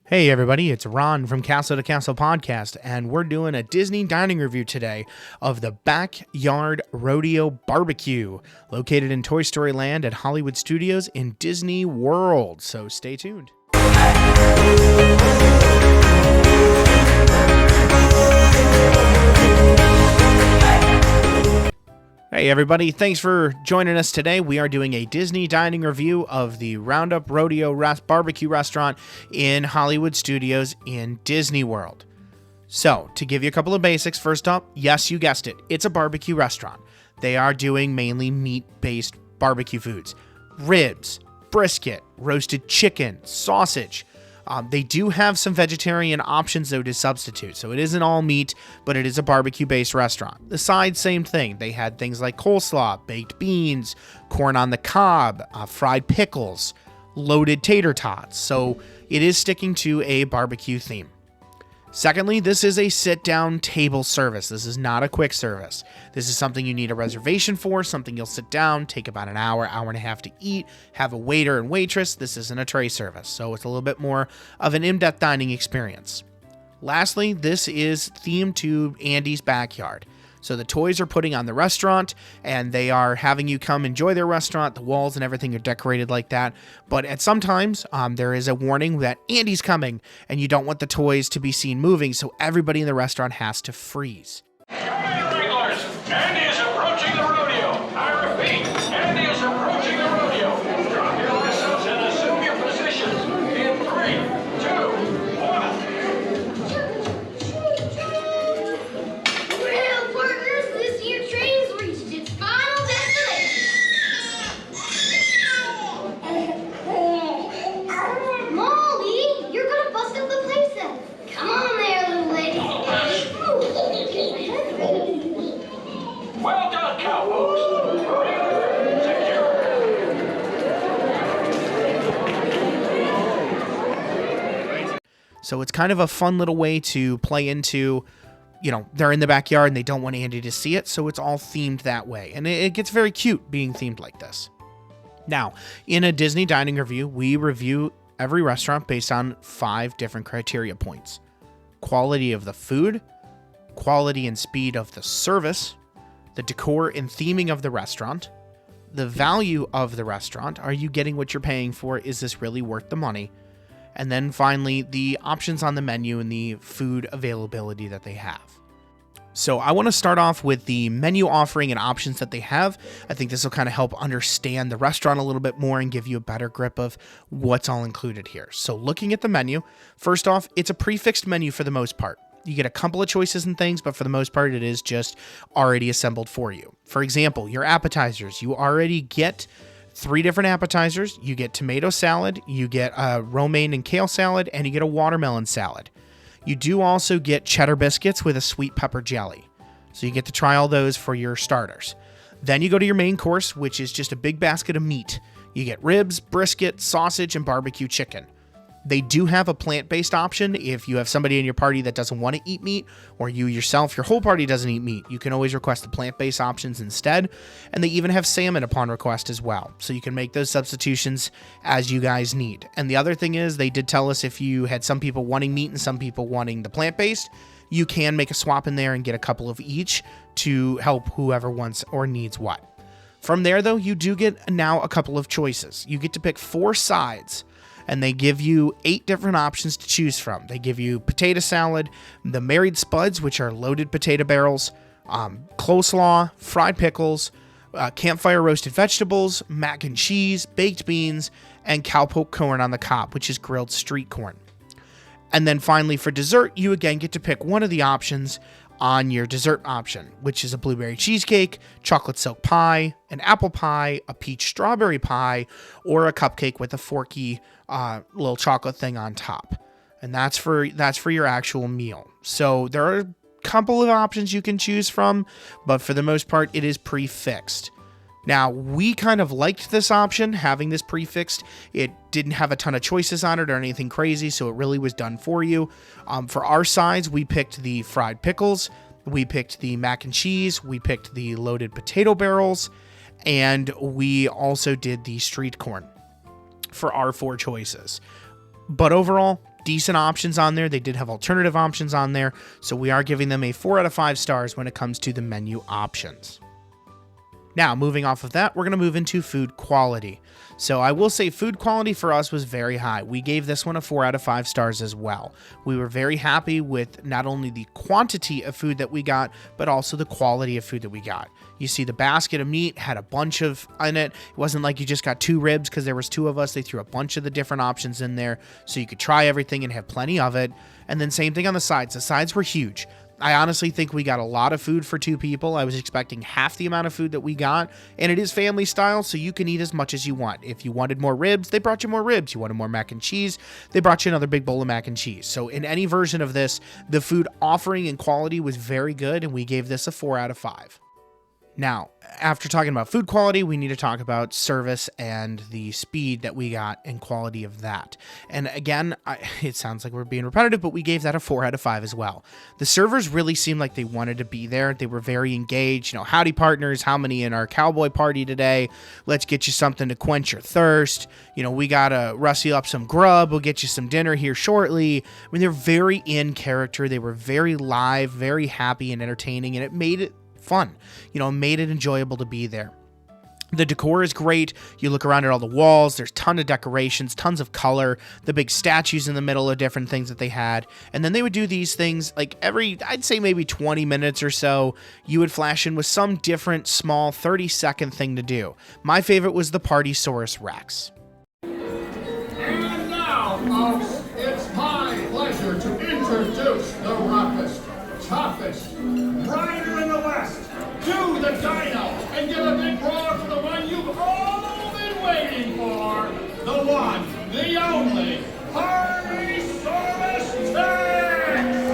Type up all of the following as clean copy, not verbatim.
Hey everybody, it's Ron from Castle to Castle Podcast, and we're doing a Disney dining review today of the Backyard Rodeo BBQ, located in Toy Story Land at Hollywood Studios in Disney World. So stay tuned. Hey everybody, thanks for joining us today. We are doing a Disney dining review of the Roundup Rodeo BBQ restaurant in Hollywood Studios in Disney World. So, to give you a couple of basics, first up, yes, you guessed it, it's a barbecue restaurant. They are doing mainly meat-based barbecue foods. Ribs, brisket, roasted chicken, sausage. They do have some vegetarian options, though, to substitute. So it isn't all meat, but it is a barbecue-based restaurant. The sides, same thing. They had things like coleslaw, baked beans, corn on the cob, fried pickles, loaded tater tots. So it is sticking to a barbecue theme. Secondly, this is a sit-down table service. This is not a quick service. This is something you need a reservation for, something you'll sit down, take about an hour, hour and a half to eat, have a waiter and waitress. This isn't a tray service, so it's a little bit more of an in-depth dining experience. Lastly, this is themed to Andy's backyard. So the toys are putting on the restaurant, and they are having you come enjoy their restaurant. The walls and everything are decorated like that. But at some times, there is a warning that Andy's coming, and you don't want the toys to be seen moving, so everybody in the restaurant has to freeze. Regulars, Andy is approaching the rodeo. I repeat, Andy is approaching the rodeo. Drop your lassos and assume your positions. In 3, 2, 1. Well, partners, this year train's reached its final destination. Molly, you're gonna bust up the playset. Come on there, little lady. Well done, cowboys. Take care. So it's kind of a fun little way to play into, they're in the backyard and they don't want Andy to see it, so it's all themed that way. And it gets very cute being themed like this. Now, in a Disney dining review, we review every restaurant based on 5 different criteria points. Quality of the food, quality and speed of the service, the decor and theming of the restaurant, the value of the restaurant. Are you getting what you're paying for? Is this really worth the money? And then finally, the options on the menu and the food availability that they have. So I want to start off with the menu offering and options that they have. I think this will kind of help understand the restaurant a little bit more and give you a better grip of what's all included here. So looking at the menu, first off, it's a prefixed menu for the most part. You get a couple of choices and things, but for the most part, it is just already assembled for you. For example, your appetizers, you already get 3 different appetizers. You get tomato salad, you get a romaine and kale salad, and you get a watermelon salad. You do also get cheddar biscuits with a sweet pepper jelly. So you get to try all those for your starters. Then you go to your main course, which is just a big basket of meat. You get ribs, brisket, sausage, and barbecue chicken. They do have a plant-based option if you have somebody in your party that doesn't want to eat meat, or you yourself, your whole party doesn't eat meat. You can always request the plant-based options instead, and they even have salmon upon request as well. So you can make those substitutions as you guys need. And the other thing is, they did tell us if you had some people wanting meat and some people wanting the plant-based, you can make a swap in there and get a couple of each to help whoever wants or needs what. From there, though, you do get now a couple of choices. You get to pick 4 sides, and they give you 8 different options to choose from. They give you potato salad, the married spuds, which are loaded potato barrels, coleslaw, fried pickles, campfire roasted vegetables, mac and cheese, baked beans, and cowpoke corn on the cob, which is grilled street corn. And then finally, for dessert, you again get to pick one of the options on your dessert option, which is a blueberry cheesecake, chocolate silk pie, an apple pie, a peach strawberry pie, or a cupcake with a forky little chocolate thing on top. And that's for your actual meal. So there are a couple of options you can choose from, but for the most part, it is prefixed. Now, we kind of liked this option, having this prefixed. It didn't have a ton of choices on it or anything crazy, so it really was done for you. For our sides, we picked the fried pickles, we picked the mac and cheese, we picked the loaded potato barrels, and we also did the street corn for our 4 choices. But overall, decent options on there. They did have alternative options on there. So we are giving them a 4 out of 5 stars when it comes to the menu options. Now, moving off of that, we're going to move into food quality. So I will say food quality for us was very high. We gave this one a 4 out of 5 stars as well. We were very happy with not only the quantity of food that we got, but also the quality of food that we got. You see the basket of meat had a bunch of in it. It wasn't like you just got 2 ribs because there was 2 of us. They threw a bunch of the different options in there so you could try everything and have plenty of it. And then same thing on the sides. The sides were huge. I honestly think we got a lot of food for 2 people. I was expecting half the amount of food that we got, and it is family style, so you can eat as much as you want. If you wanted more ribs, they brought you more ribs. You wanted more mac and cheese, they brought you another big bowl of mac and cheese. So in any version of this, the food offering and quality was very good, and we gave this a 4 out of 5. Now, after talking about food quality, we need to talk about service and the speed that we got and quality of that. And again, it sounds like we're being repetitive, but we gave that a 4 out of 5 as well. The servers really seemed like they wanted to be there. They were very engaged. You know, howdy partners, how many in our cowboy party today? Let's get you something to quench your thirst. You know, we got to rustle up some grub. We'll get you some dinner here shortly. I mean, they're very in character. They were very live, very happy and entertaining, and it made it fun, you know, made it enjoyable to be there. The decor is great. You look around at all the walls, there's tons of decorations, tons of color, the big statues in the middle of different things that they had. And then they would do these things like I'd say maybe 20 minutes or so, you would flash in with some different small 30-second thing to do. My favorite was the Partysaurus Rex. And now, folks, it's my pleasure to introduce the roughest, toughest rider in the West, to the dino, and give a big roar for the one you've all been waiting for, the one, the only, Partysaurus Rex!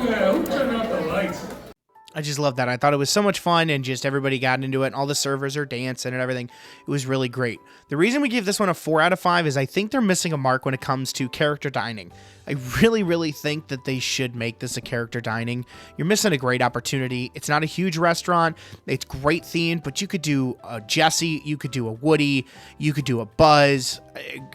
Yeah, who turned out the lights? I just love that. I thought it was so much fun, and just everybody got into it, and all the servers are dancing and everything. It was really great. The reason we gave this one a 4 out of 5 is I think they're missing a mark when it comes to character dining. I really think that they should make this a character dining. You're missing a great opportunity. It's not a huge restaurant. It's great themed, but you could do a Jesse, you could do a Woody, you could do a Buzz,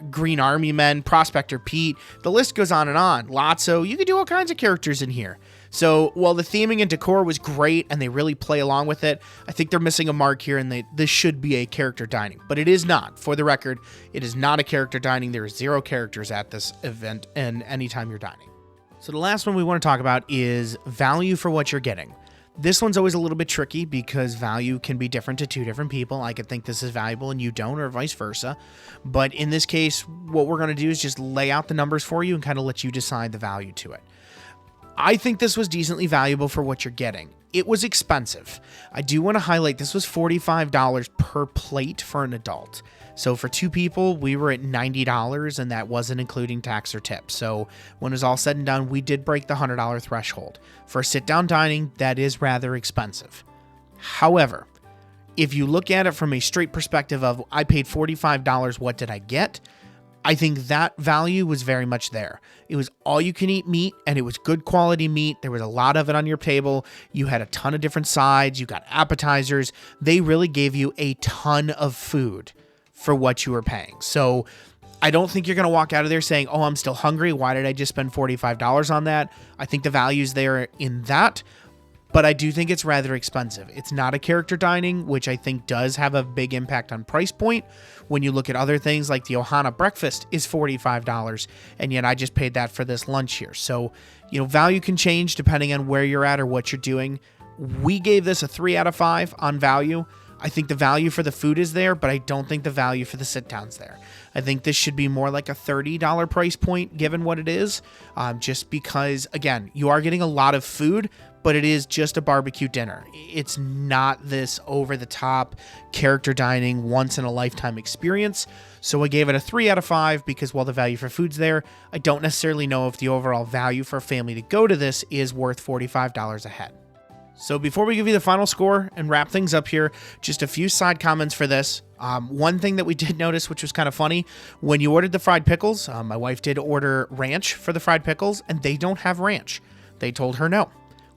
Green Army Men, Prospector Pete. The list goes on and on. Lotso, you could do all kinds of characters in here. So while the theming and decor was great and they really play along with it, I think they're missing a mark here, and this should be a character dining. But it is not. For the record, it is not a character dining. There are 0 characters at this event and anytime you're dining. So the last one we want to talk about is value for what you're getting. This one's always a little bit tricky because value can be different to 2 different people. I could think this is valuable and you don't, or vice versa. But in this case, what we're going to do is just lay out the numbers for you and kind of let you decide the value to it. I think this was decently valuable for what you're getting. It was expensive. I do want to highlight this was $45 per plate for an adult. So for 2 people, we were at $90, and that wasn't including tax or tips. So when it was all said and done, we did break the $100 threshold. For sit-down dining, that is rather expensive. However, if you look at it from a straight perspective of I paid $45, what did I get? I think that value was very much there. It was all you can eat meat, and it was good quality meat. There was a lot of it on your table. You had a ton of different sides. You got appetizers. They really gave you a ton of food for what you were paying. So I don't think you're going to walk out of there saying, oh, I'm still hungry. Why did I just spend $45 on that? I think the value's there in that. But I do think it's rather expensive. It's not a character dining, which I think does have a big impact on price point. When you look at other things like the Ohana breakfast is $45, and yet I just paid that for this lunch here. So, you know, value can change depending on where you're at or what you're doing. We gave this a 3 out of 5 on value. I think the value for the food is there, but I don't think the value for the sit-down's there. I think this should be more like a $30 price point given what it is, just because, again, you are getting a lot of food, but it is just a barbecue dinner. It's not this over-the-top character dining, once-in-a-lifetime experience. So I gave it a 3 out of 5 because while the value for food's there, I don't necessarily know if the overall value for a family to go to this is worth $45 a head. So before we give you the final score and wrap things up here, just a few side comments for this. One thing that we did notice, which was kind of funny, when you ordered the fried pickles, my wife did order ranch for the fried pickles, and they don't have ranch. They told her no,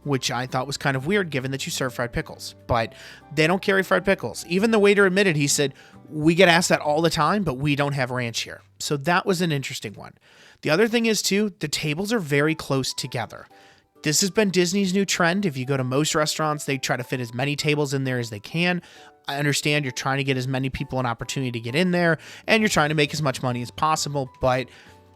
which I thought was kind of weird given that you serve fried pickles. But they don't carry fried pickles. Even the waiter admitted, he said, we get asked that all the time, but we don't have ranch here. So that was an interesting one. The other thing is, too, the tables are very close together. This has been Disney's new trend. If you go to most restaurants, they try to fit as many tables in there as they can. I understand you're trying to get as many people an opportunity to get in there, and you're trying to make as much money as possible, but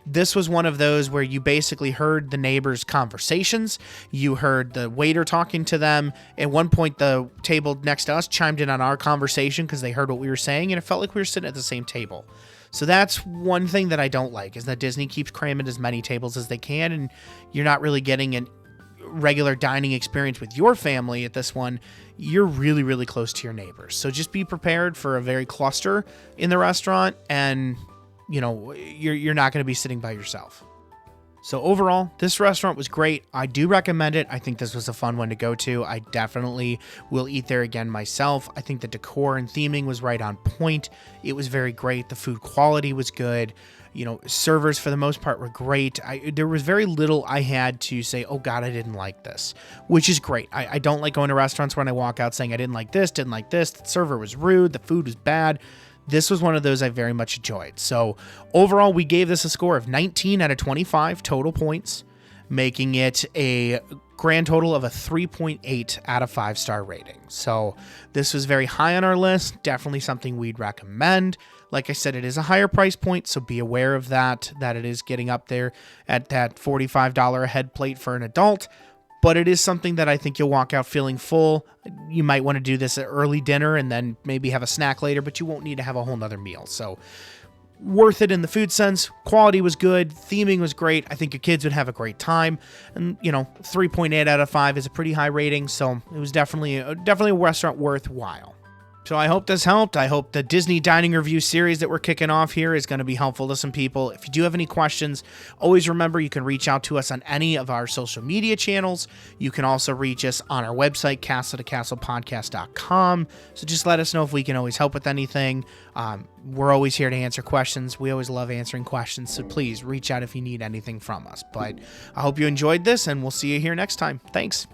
this was one of those where you basically heard the neighbors' conversations. You heard the waiter talking to them. At one point, the table next to us chimed in on our conversation because they heard what we were saying, and it felt like we were sitting at the same table. So that's one thing that I don't like, is that Disney keeps cramming as many tables as they can, and you're not really getting an regular dining experience with your family at this one. You're really, really close to your neighbors. So just be prepared for a very cluster in the restaurant, and you're not going to be sitting by yourself. So overall, this restaurant was great. I do recommend it. I think this was a fun one to go to. I definitely will eat there again myself. I think the decor and theming was right on point. It was very great. The food quality was good. Servers for the most part were great. There was very little I had to say, oh God, I didn't like this, which is great. I don't like going to restaurants when I walk out saying I didn't like this, the server was rude, the food was bad. This was one of those I very much enjoyed. So overall, we gave this a score of 19 out of 25 total points, making it a grand total of a 3.8 out of 5-star rating. So this was very high on our list, definitely something we'd recommend. Like I said, it is a higher price point, so be aware of that it is getting up there at that $45 a head plate for an adult. But it is something that I think you'll walk out feeling full. You might want to do this at early dinner and then maybe have a snack later, but you won't need to have a whole nother meal. So worth it in the food sense. Quality was good. Theming was great. I think your kids would have a great time. And, 3.8 out of 5 is a pretty high rating. So it was definitely a restaurant worthwhile. So I hope this helped. I hope the Disney Dining Review series that we're kicking off here is going to be helpful to some people. If you do have any questions, always remember you can reach out to us on any of our social media channels. You can also reach us on our website, castle-to-castle-podcast.com. So just let us know if we can always help with anything. We're always here to answer questions. We always love answering questions. So please reach out if you need anything from us. But I hope you enjoyed this, and we'll see you here next time. Thanks.